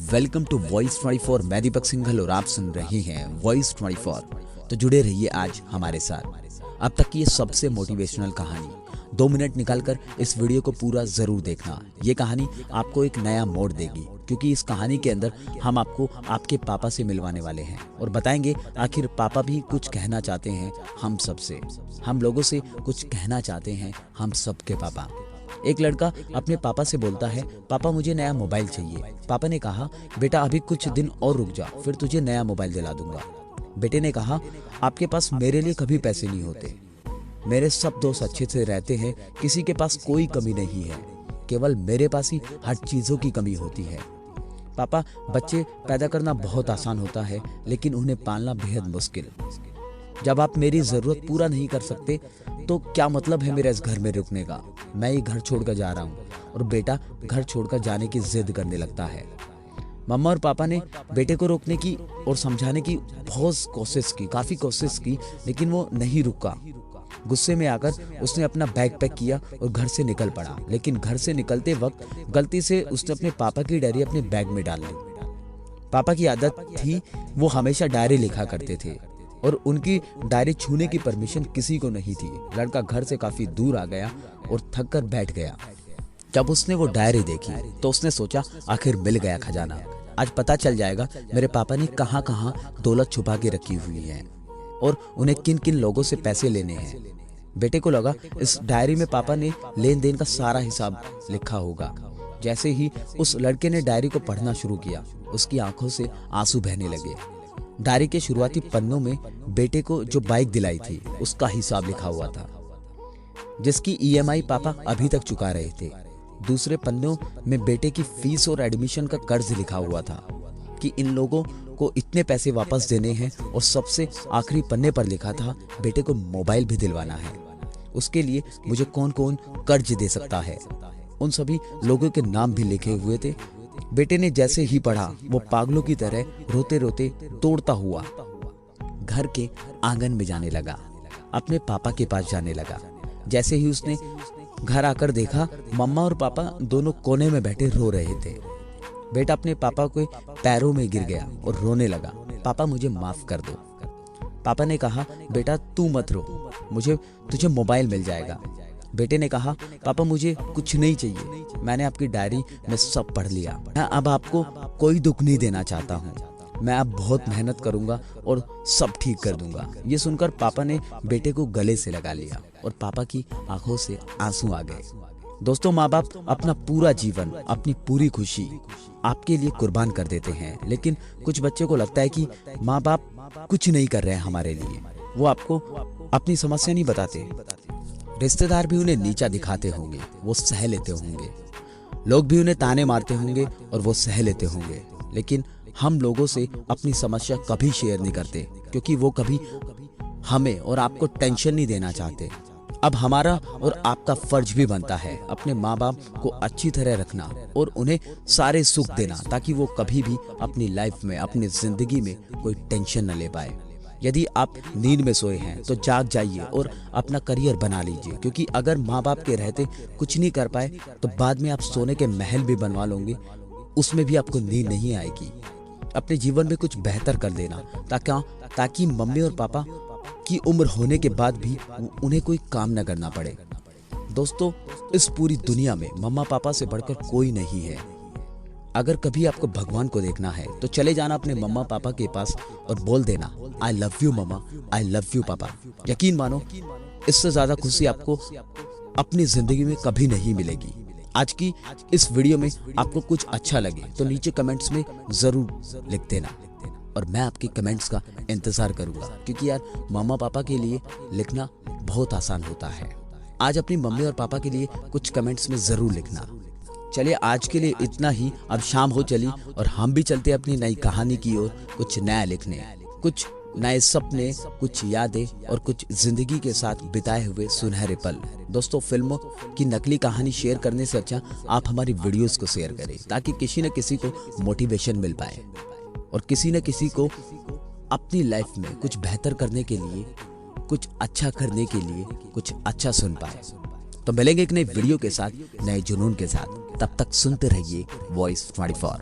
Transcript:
Welcome to voice 24। मैं दीपक सिंघल और आप सुन रहे हैं वॉइस 24। तो जुड़े रहिए आज हमारे साथ। अब तक की ये सबसे मोटिवेशनल कहानी 2 मिनट निकालकर इस वीडियो को पूरा जरूर देखना। ये कहानी आपको एक नया मोड़ देगी, क्योंकि इस कहानी के अंदर हम आपको आपके पापा से मिलवाने वाले हैं और बताएंगे आखिर पापा भी कुछ कहना चाहते हैं हम सबसे। हम लोगों से कुछ कहना चाहते हैं हम सबके पापा। एक लड़का अपने पापा से बोलता है, पापा मुझे नया मोबाइल चाहिए। पापा ने कहा, बेटा अभी कुछ दिन और रुक जा, फिर तुझे नया मोबाइल दिला दूंगा। बेटे ने कहा, आपके पास मेरे लिए कभी पैसे नहीं होते। मेरे सब दोस्त अच्छे से रहते हैं, किसी के पास कोई कमी नहीं है, केवल मेरे पास ही हर चीजों की कमी होती है। पापा, बच्चे पैदा करना बहुत आसान होता है, लेकिन उन्हें पालना बेहद मुश्किल। जब आप मेरी जरूरत पूरा नहीं कर सकते तो क्या मतलब है मेरा इस घर में रुकने का। मैं ये घर छोड़कर जा रहा हूँ। और बेटा घर छोड़कर जाने की जिद करने लगता है। मम्मा और पापा ने बेटे को रोकने की और समझाने की बहुत कोशिश की, काफी कोशिश की, लेकिन वो नहीं रुका। गुस्से में आकर उसने अपना बैग पैक किया और घर से निकल पड़ा। लेकिन घर से निकलते वक्त गलती से उसने अपने पापा की डायरी अपने बैग में डाल ली। पापा की आदत थी, वो हमेशा डायरी लिखा करते थे और उनकी डायरी छूने की परमिशन किसी को नहीं थी। लड़का घर से काफी दूर आ गया और थक कर बैठ गया। जब उसने वो डायरी देखी तो उसने सोचा, आखिर मिल गया खजाना। आज पता चल जाएगा मेरे पापा ने कहां कहां दौलत छुपा के रखी हुई है और उन्हें किन किन लोगों से पैसे लेने हैं। बेटे को लगा इस डायरी में पापा ने लेन देन का सारा हिसाब लिखा होगा। जैसे ही उस लड़के ने डायरी को पढ़ना शुरू किया, उसकी आंखों से आंसू बहने लगे। डायरी के शुरुआती पन्नों में बेटे को जो बाइक दिलाई थी उसका हिसाब लिखा हुआ था, जिसकी ईएमआई पापा अभी तक चुका रहे थे। दूसरे पन्नों में बेटे की फीस और एडमिशन का कर्ज लिखा हुआ था कि इन लोगों को इतने पैसे वापस देने हैं। और सबसे आखिरी पन्ने पर लिखा था, बेटे को मोबाइल भी दिलवाना है, उसके लिए मुझे कौन कौन कर्ज दे सकता है। उन सभी लोगों के नाम भी लिखे हुए थे। बेटे ने जैसे ही पढ़ा, वो पागलों की तरह रोते रोते दौड़ता हुआ घर के आंगन में जाने लगा, अपने पापा के पास जाने लगा। जैसे ही उसने घर आकर देखा, मम्मा और पापा दोनों कोने में बैठे रो रहे थे। बेटा अपने पापा के पैरों में गिर गया और रोने लगा, पापा मुझे माफ कर दो। पापा ने कहा, बेटा तू मत रो, तुझे मोबाइल मिल जाएगा। बेटे ने कहा, पापा मुझे कुछ नहीं चाहिए, मैंने आपकी डायरी में सब पढ़ लिया। मैं अब आपको कोई दुख नहीं देना चाहता हूँ। मैं अब बहुत मेहनत करूंगा और सब ठीक कर दूंगा। ये सुनकर पापा ने बेटे को गले से लगा लिया और पापा की आंखों से आंसू आ गए। दोस्तों, माँ बाप अपना पूरा जीवन, अपनी पूरी खुशी आपके लिए कुर्बान कर देते हैं, लेकिन कुछ बच्चों को लगता है कि माँ बाप कुछ नहीं कर रहे हैं हमारे लिए। वो आपको अपनी समस्या नहीं बताते। रिश्तेदार भी उन्हें नीचा दिखाते होंगे, वो सह लेते होंगे। लोग भी उन्हें ताने मारते होंगे और वो सह लेते होंगे। लेकिन हम लोगों से अपनी समस्या कभी शेयर नहीं करते, क्योंकि वो कभी हमें और आपको टेंशन नहीं देना चाहते। अब हमारा और आपका फर्ज भी बनता है अपने माँ बाप को अच्छी तरह रखना और उन्हें सारे सुख देना, ताकि वो कभी भी अपनी लाइफ में, अपनी जिंदगी में कोई टेंशन न ले पाए। यदि आप नींद में सोए हैं तो जाग जाइए और अपना करियर बना लीजिए, क्योंकि अगर माँ बाप के रहते कुछ नहीं कर पाए तो बाद में आप सोने के महल भी बनवा लोगे, उसमें भी आपको नींद नहीं आएगी। अपने जीवन में कुछ बेहतर कर देना, ताकि मम्मी और पापा की उम्र होने के बाद भी उन्हें कोई काम न करना पड़े। दोस्तों, इस पूरी दुनिया में मम्मा पापा से बढ़कर कोई नहीं है। अगर कभी आपको भगवान को देखना है तो चले जाना अपने मम्मा पापा के पास और बोल देना, I love you mamma, I love you papa. यकीन मानो, इससे ज्यादा खुशी आपको अपनी जिंदगी में कभी नहीं मिलेगी। आज की इस वीडियो में आपको कुछ अच्छा लगे तो नीचे कमेंट्स में जरूर लिख देना और मैं आपके कमेंट्स का इंतजार करूंगा, क्योंकि यार मम्मा पापा के लिए लिखना बहुत आसान होता है। आज अपनी मम्मी और पापा के लिए कुछ कमेंट्स में जरूर लिखना। चलिए आज के लिए इतना ही। अब शाम हो चली और हम भी चलते अपनी नई कहानी की ओर, कुछ नया लिखने, कुछ नए सपने, कुछ यादें और कुछ जिंदगी के साथ बिताए हुए सुनहरे पल। दोस्तों, फिल्मों की नकली कहानी शेयर करने से अच्छा आप हमारी वीडियोस को शेयर करें, ताकि किसी न किसी को मोटिवेशन मिल पाए और किसी न किसी को अपनी लाइफ में कुछ बेहतर करने के लिए, कुछ अच्छा करने के लिए कुछ अच्छा सुन पाए। तो मिलेंगे एक नई वीडियो के साथ, नए जुनून के साथ। तब तक सुनते रहिए वॉइस 24।